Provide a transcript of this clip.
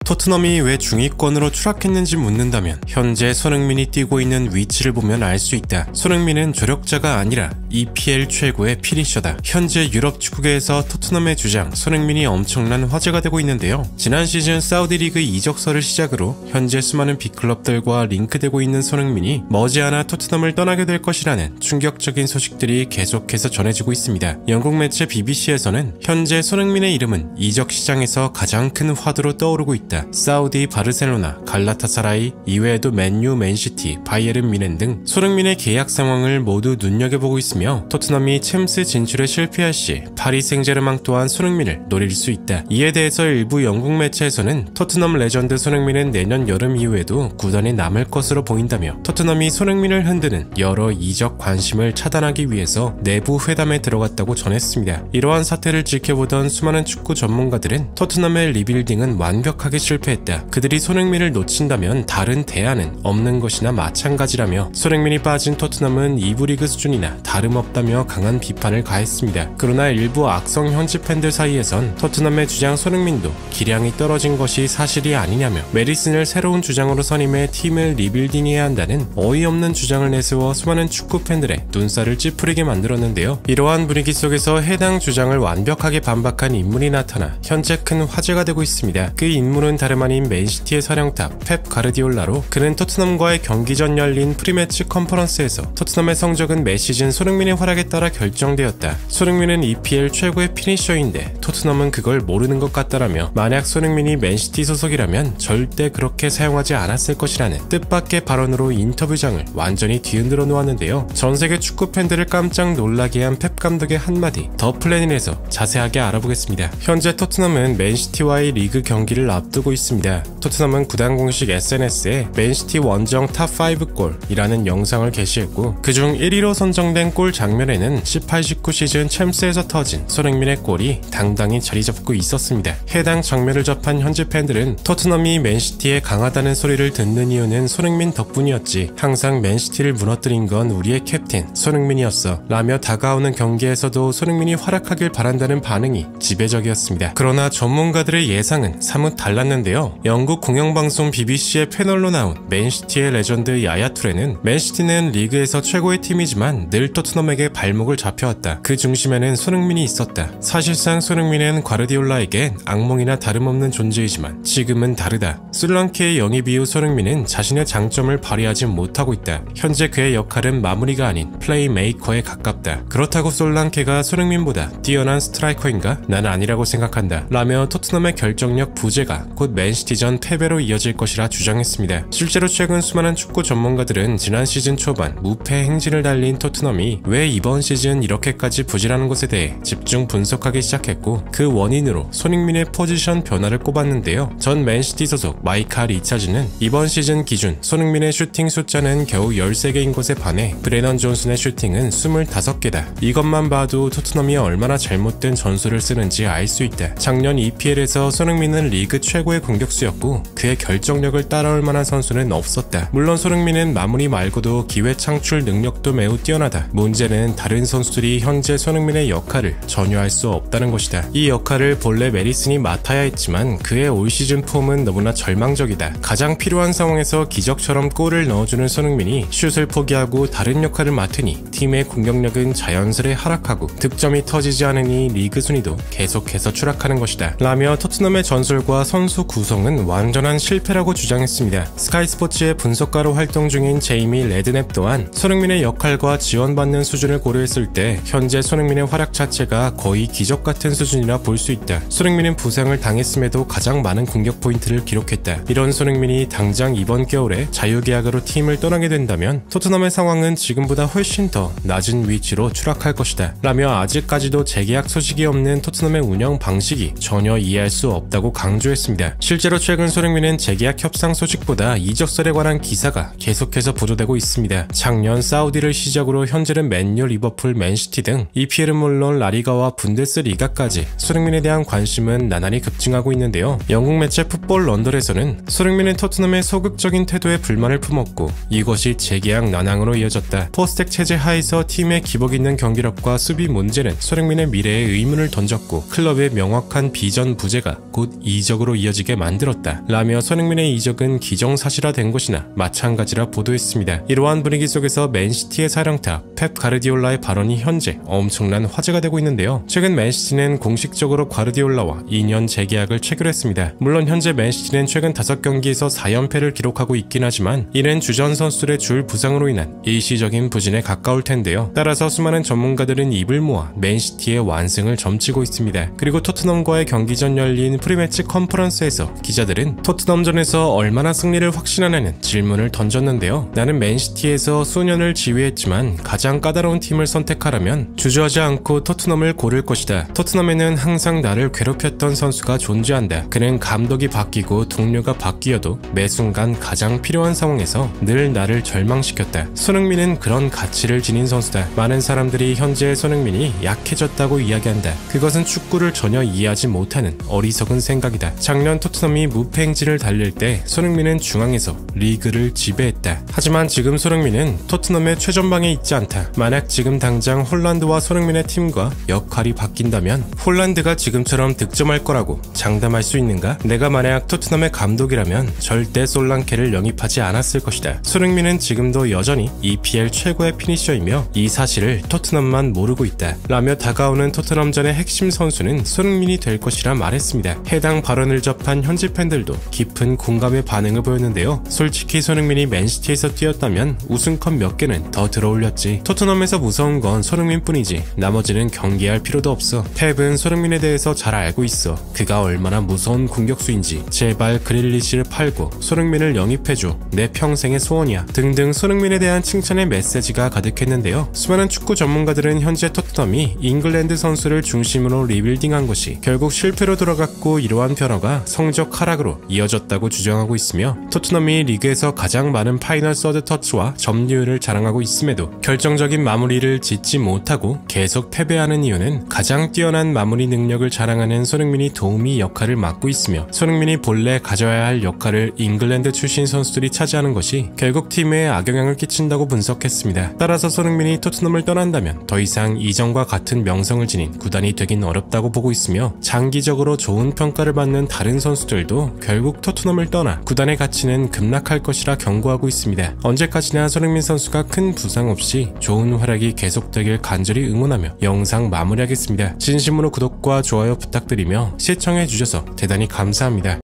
토트넘이 왜 중위권으로 추락했는지 묻는다면 현재 손흥민이 뛰고 있는 위치를 보면 알 수 있다. 손흥민은 조력자가 아니라 EPL 최고의 피니셔다. 현재 유럽 축구계에서 토트넘의 주장 손흥민이 엄청난 화제가 되고 있는데요. 지난 시즌 사우디 리그 이적설을 시작으로 현재 수많은 빅클럽들과 링크되고 있는 손흥민이 머지않아 토트넘을 떠나게 될 것이라는 충격적인 소식들이 계속해서 전해지고 있습니다. 영국 매체 BBC에서는 현재 손흥민의 이름은 이적 시장에서 가장 큰 화두로 떠오르고 있다. 사우디, 바르셀로나, 갈라타사라이, 이외에도 맨유, 맨시티, 바이에른 뮌헨 등 손흥민의 계약 상황을 모두 눈여겨보고 있으며 토트넘이 챔스 진출에 실패할 시 파리 생제르맹 또한 손흥민을 노릴 수 있다. 이에 대해서 일부 영국 매체에서는 토트넘 레전드 손흥민은 내년 여름 이후에도 구단에 남을 것으로 보인다며 토트넘이 손흥민을 흔드는 여러 이적 관심을 차단하기 위해서 내부 회담에 들어갔다고 전했습니다. 이러한 사태를 지켜보던 수많은 축구 전문가들은 토트넘의 리빌딩은 완벽하게 실패했다. 그들이 손흥민을 놓친다면 다른 대안은 없는 것이나 마찬가지라며 손흥민이 빠진 토트넘은 2부 리그 수준이나 다름없다며 강한 비판을 가했습니다. 그러나 일부 악성 현지 팬들 사이에선 토트넘의 주장 손흥민도 기량이 떨어진 것이 사실이 아니냐며 메리슨을 새로운 주장으로 선임해 팀을 리빌딩해야 한다는 어이없는 주장을 내세워 수많은 축구 팬들의 눈살을 찌푸리게 만들었는데요. 이러한 분위기 속에서 해당 주장을 완벽하게 반박한 인물이 나타나 현재 큰 화제가 되고 있습니다. 그 인물은 다름 아닌 맨시티의 사령탑 펩 가르디올라로 그는 토트넘과의 경기 전 열린 프리매치 컨퍼런스에서 토트넘의 성적은 매 시즌 손흥민의 활약에 따라 결정되었다. 손흥민은 EPL 최고의 피니셔인데 토트넘은 그걸 모르는 것 같다라며 만약 손흥민이 맨시티 소속이라면 절대 그렇게 사용하지 않았을 것이라는 뜻밖의 발언으로 인터뷰장을 완전히 뒤흔들어 놓았는데요. 전세계 축구 팬들을 깜짝 놀라게 한 펩 감독의 한마디 더 플래닛에서 자세하게 알아보겠습니다. 현재 토트넘은 맨시티와의 리그 경기를 앞두고 있습니다. 토트넘은 구단 공식 SNS에 맨시티 원정 탑5 골이라는 영상을 게시했고 그중 1위로 선정된 골 장면에는 18-19 시즌 챔스에서 터진 손흥민의 골이 당당히 자리잡고 있었습니다. 해당 장면을 접한 현지 팬들은 토트넘이 맨시티에 강하다는 소리를 듣는 이유는 손흥민 덕분이었지. 항상 맨시티를 무너뜨린 건 우리의 캡틴 손흥민이었어 라며 다가오는 경기에서도 손흥민이 활약하길 바란다는 반응이 지배적이었습니다. 그러나 전문가들의 예상은 사뭇 달랐는데요. 영국 공영방송 BBC의 패널로 나온 맨시티의 레전드 야야 투레는 맨시티는 리그에서 최고의 팀이지만 늘 토트넘에게 발목을 잡혀왔다. 그 중심에는 손흥민이 있었다. 사실상 손흥민은 과르디올라에겐 악몽이나 다름없는 존재이지만 지금은 다르다. 솔랑케의 영입 이후 손흥민은 자신의 장점을 발휘하지 못하고 있다. 현재 그의 역할은 마무리가 아닌 플레이메이커에 가깝다. 그렇다고 솔랑케가 손흥민보다 뛰어난 스트라이커인가? 나는 아니라고 생각한다. 라며 토트넘의 결정력 부재가 곧 맨시티전 패배로 이어질 것이라 주장했습니다. 실제로 최근 수많은 축구 전문가들은 지난 시즌 초반 무패 행진을 달린 토트넘이 왜 이번 시즌 이렇게까지 부진하는 것에 대해 집중 분석하기 시작했고 그 원인으로 손흥민의 포지션 변화를 꼽았는데요. 전 맨시티 소속 마이카 리차즈는 이번 시즌 기준 손흥민의 슈팅 숫자는 겨우 13개인 것에 반해 브레넌 존슨의 슈팅은 25개다. 이것만 봐도 토트넘이 얼마나 잘못된 전술을 쓰는지 알 수 있다. 작년 EPL에서 손흥민은 리그 최고의 공격수였고 그의 결정력을 따라올 만한 선수는 없었다. 물론 손흥민은 마무리 말고도 기회 창출 능력도 매우 뛰어나다. 문제는 다른 선수들이 현재 손흥민의 역할을 전혀 할 수 없다는 것이다. 이 역할을 본래 메리슨이 맡아야 했지만 그의 올 시즌 폼은 너무나 절망적이다. 가장 필요한 상황에서 기적처럼 골을 넣어주는 손흥민이 슛을 포기하고 다른 역할을 맡으니 팀의 공격력은 자연스레 하락하고 득점이 터지지 않으니 리그 순위도 계속해서 추락하는 것이다. 라며 토트넘의 전술과 선수 구성은 완전한 실패라고 주장했습니다. 스카이 스포츠의 분석가로 활동 중인 제이미 레드넵 또한 손흥민의 역할과 지원받는 수준을 고려했을 때 현재 손흥민의 활약 자체가 거의 기적 같은 수준이라 볼 수 있다. 손흥민은 부상을 당했음에도 가장 많은 공격 포인트를 기록했다. 이런 손흥민이 당장 이번 겨울에 자유계약으로 팀을 떠나게 된다면 토트넘의 상황은 지금보다 훨씬 더 낮은 위치로 추락할 것이다. 라며 아직까지도 재계약 소식이 없는 토트넘의 운영 방식이 전혀 이해할 수 없다고 강조했습니다. 실제로 최근 손흥민은 재계약 협상 소식보다 이적설에 관한 기사가 계속해서 보도되고 있습니다. 작년 사우디를 시작으로 현재는 맨유, 리버풀, 맨시티 등 EPL은 물론 라리가와 분데스리가까지 손흥민에 대한 관심은 나날이 급증하고 있는데요. 영국 매체 풋볼 런던에서는 손흥민은 토트넘의 소극적인 태도에 불만을 품었고 이것이 재계약 난항으로 이어졌다. 포스텍 체제 하에서 팀의 기복 있는 경기력과 수비 문제는 손흥민의 미래에 의문을 던졌고 클럽의 명확한 비전 부재가 곧 이적으로 이어지게 만들었다. 라며 손흥민의 이적은 기정사실화된 것이나 마찬가지라 보도했습니다. 이러한 분위기 속에서 맨시티의 사령탑 펩 가르디올라의 발언이 현재 엄청난 화제가 되고 있는데요. 최근 맨시티는 공식적으로 가르디올라와 2년 재계약을 체결했습니다. 물론 현재 맨시티는 최근 5경기에서 4연패를 기록하고 있긴 하지만 이는 주전 선수들의 줄 부상으로 인한 일시적인 부진에 가까울 텐데요. 따라서 수많은 전문가들은 입을 모아 맨시티의 완승을 점치고 있습니다. 그리고 토트넘과의 경기 전 열린 프리매치 컨퍼런스에서 기자들은 토트넘전에서 얼마나 승리를 확신하냐는 질문을 던졌는데요. 나는 맨시티에서 수년을 지휘했지만 가장 까다로운 팀을 선택하라면 주저하지 않고 토트넘을 고를 것이다. 토트넘에는 항상 나를 괴롭혔던 선수가 존재한다. 그는 감독이 바뀌고 동료가 바뀌어도 매 순간 가장 필요한 상황에서 늘 나를 절망시켰다. 손흥민은 그런 가치를 지닌 선수다. 많은 사람들이 현재 손흥민이 약해졌다고 이야기한다. 그것은 축구를 전혀 이해하지 못하는 어리석은 생각이다. 작년 토트넘이 무패 행진을 달릴 때 손흥민은 중앙에서 리그를 지배했다. 하지만 지금 손흥민은 토트넘의 최전방에 있지 않다. 만약 지금 당장 홀란드와 손흥민의 팀과 역할이 바뀐다면 홀란드가 지금처럼 득점할 거라고 장담할 수 있는가? 내가 만약 토트넘의 감독이라면 절대 솔랑케를 영입하지 않았을 것이다. 손흥민은 지금도 여전히 EPL 최고의 피니셔이며 이 사실을 토트넘만 모르고 있다. 라며 다가오는 토트넘전의 핵심 선수는 손흥민이 될 것이라 말했습니다. 해당 발언을 접한 현지 팬들도 깊은 공감의 반응을 보였는데요. 솔직히 손흥민이 맨시티에서 뛰었다면 우승컵 몇 개는 더 들어올렸지. 토트넘에서 무서운 건 손흥민뿐이지 나머지는 경계할 필요도 없어. 펩은 손흥민에 대해서 잘 알고 있어. 그가 얼마나 무서운 공격수인지. 제발 그릴리시를 팔고 손흥민을 영입해줘. 내 평생의 소원이야. 등등 손흥민에 대한 칭찬의 메시지가 가득했는데요. 수많은 축구 전문가들은 현재 토트넘이 잉글랜드 선수를 중심으로 리빌딩한 것이 결국 실패로 돌아갔고 이러한 변화가 성적 하락으로 이어졌다고 주장하고 있으며 토트넘이 리그에서 가장 많은 파이널 서드 터치와 점유율을 자랑하고 있음에도 결정적인 마무리를 짓지 못하고 계속 패배하는 이유는 가장 뛰어난 마무리 능력을 자랑하는 손흥민이 도우미 역할을 맡고 있으며 손흥민이 본래 가져야 할 역할을 잉글랜드 출신 선수들이 차지하는 것이 결국 팀에 악영향을 끼친다고 분석했습니다. 따라서 손흥민이 토트넘을 떠난다면 더 이상 이전과 같은 명성을 지닌 구단이 되긴 어렵다고 보고 있으며 장기적으로 좋은 평가를 받는 다른 선수들도 결국 토트넘을 떠나 구단의 가치는 급락할 것이라 경고하고 있습니다. 언제까지나 손흥민 선수가 큰 부상 없이 좋은 활약이 계속되길 간절히 응원하며 영상 마무리하겠습니다. 진심으로 구독과 좋아요 부탁드리며 시청해주셔서 대단히 감사합니다.